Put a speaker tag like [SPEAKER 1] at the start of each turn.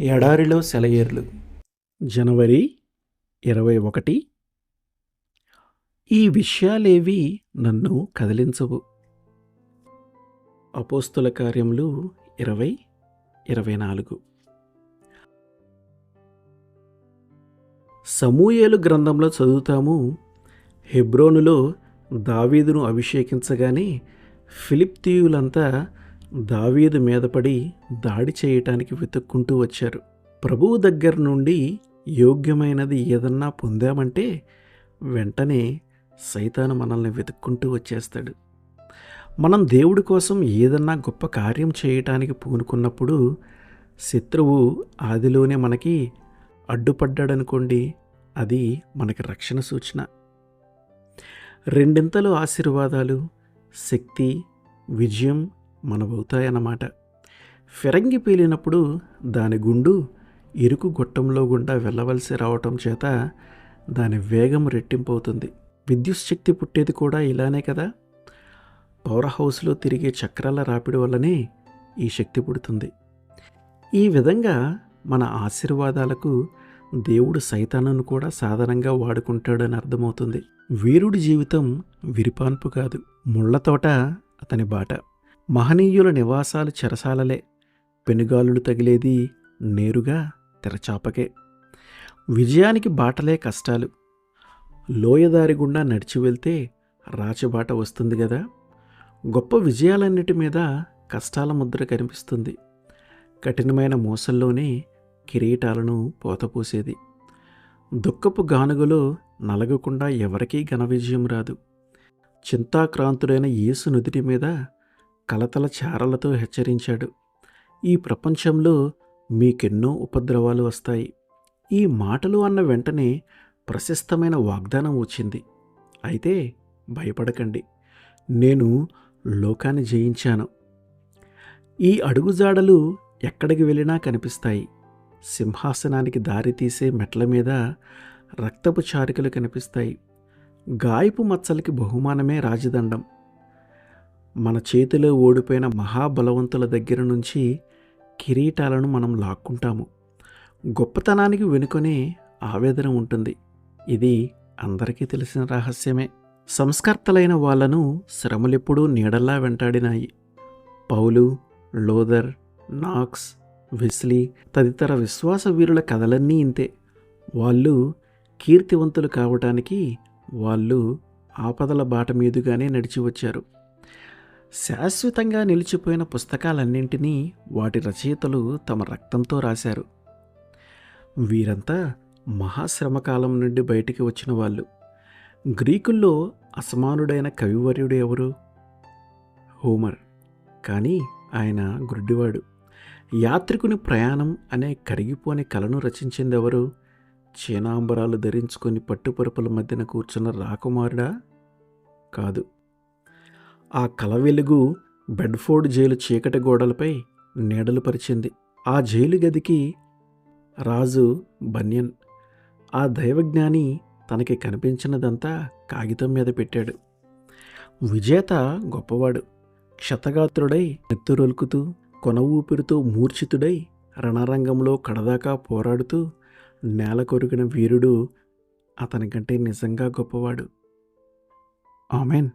[SPEAKER 1] ఎడారిలో సెలయేర్లు జనవరి 21. ఈ విషయాలేవి నన్ను కదిలించవు. అపోస్తుల కార్యములు 20:24. సమూయేలు గ్రంథంలో చదువుతాము, హెబ్రోనులో దావీదును అభిషేకించగానే ఫిలిష్తీయులంతా దావీదు మీద పడి దాడి చేయటానికి వెతుక్కుంటూ వచ్చారు. ప్రభువు దగ్గర నుండి యోగ్యమైనది ఏదన్నా పొందామంటే వెంటనే సైతాను మనల్ని వెతుక్కుంటూ వచ్చేస్తాడు. మనం దేవుడి కోసం ఏదన్నా గొప్ప కార్యం చేయటానికి పూనుకున్నప్పుడు శత్రువు ఆదిలోనే మనకి అడ్డుపడ్డాడనుకోండి, అది మనకి రక్షణ సూచన. రెండింతలు ఆశీర్వాదాలు, శక్తి, విజయం మనవవుతాయన్నమాట. ఫిరంగి పేలినప్పుడు దాని గుండు ఇరుకు గొట్టంలో గుండా వెళ్ళవలసి రావటం చేత దాని వేగం రెట్టింపవుతుంది. విద్యుత్ శక్తి పుట్టేది కూడా ఇలానే కదా. పవర్ హౌస్లో తిరిగే చక్రాల రాపిడి వల్లనే ఈ శక్తి పుడుతుంది. ఈ విధంగా మన ఆశీర్వాదాలకు దేవుడు సైతానును కూడా సాధనంగా వాడుకుంటాడని అర్థమవుతుంది. వీరుడి జీవితం విరిపాన్పు కాదు, ముళ్ళతోట అతని బాట. మహనీయుల నివాసాలు చెరసాలలే, పెనుగాలులు తగిలేది నేరుగా తెరచాపకే. విజయానికి బాటలే కష్టాలు. లోయదారి గుండా నడిచి వెళ్తే రాచబాట వస్తుంది కదా. గొప్ప విజయాలన్నిటి మీద కష్టాల ముద్ర కనిపిస్తుంది. కఠినమైన మోసల్లోనే కిరీటాలను పోతపోసేది. దుఃఖపు గానుగలో నలగకుండా ఎవరికీ ఘన విజయం రాదు. చింతాక్రాంతుడైన యేసు నుదిటి మీద కలతల చారలతో హెచ్చరించాడు, ఈ ప్రపంచంలో మీకెన్నో ఉపద్రవాలు వస్తాయి. ఈ మాటలు అన్న వెంటనే ప్రశస్తమైన వాగ్దానం వచ్చింది. అయితే భయపడకండి, నేను లోకాన్ని జయించాను. ఈ అడుగుజాడలు ఎక్కడికి వెళ్ళినా కనిపిస్తాయి. సింహాసనానికి దారి తీసే మెట్ల మీద రక్తపు చారికలు కనిపిస్తాయి. గాయపు మచ్చలకి బహుమానమే రాజదండం. మన చేతిలో ఓడిపోయిన మహాబలవంతుల దగ్గర నుంచి కిరీటాలను మనం లాక్కుంటాము. గొప్పతనానికి వెనుకనే ఆవేదన ఉంటుంది. ఇది అందరికీ తెలిసిన రహస్యమే. సంస్కర్తలైన వాళ్లను శ్రమలెప్పుడూ నీడల్లా వెంటాడినాయి. పౌలు, లోదర్, నాక్స్, వెస్లీ తదితర విశ్వాస వీరుల కథలన్నీ ఇంతే. వాళ్ళు కీర్తివంతులు కావటానికి వాళ్ళు ఆపదల బాట మీదుగానే నడిచి వచ్చారు. శాశ్వతంగా నిలిచిపోయిన పుస్తకాలన్నింటినీ వాటి రచయితలు తమ రక్తంతో రాశారు. వీరంతా మహాశ్రమకాలం నుండి బయటికి వచ్చిన వాళ్ళు. గ్రీకుల్లో అసమానుడైన కవివర్యుడు ఎవరు? హోమర్. కానీ ఆయన గుడ్డివాడు. యాత్రికుని ప్రయాణం అనే కరిగిపోని కళను రచించిందెవరు? చీనాంబరాలు ధరించుకొని పట్టుపరుపుల మధ్యన కూర్చున్న రాకుమారుడా? కాదు. ఆ కల వెలుగు బెడ్ఫోర్డ్ జైలు చీకటి గోడలపై నీడలు పరిచింది. ఆ జైలు గదికి రాజు బన్యన్. ఆ దైవజ్ఞాని తనకి కనిపించినదంతా కాగితం మీద పెట్టాడు. విజేత గొప్పవాడు. క్షతగాత్రుడై నెత్తురొలుకుతూ, కొన ఊపిరితో మూర్ఛితుడై రణరంగంలో కడదాకా పోరాడుతూ నేల కొరిగిన వీరుడు అతనికంటే నిజంగా గొప్పవాడు. ఆమెన్.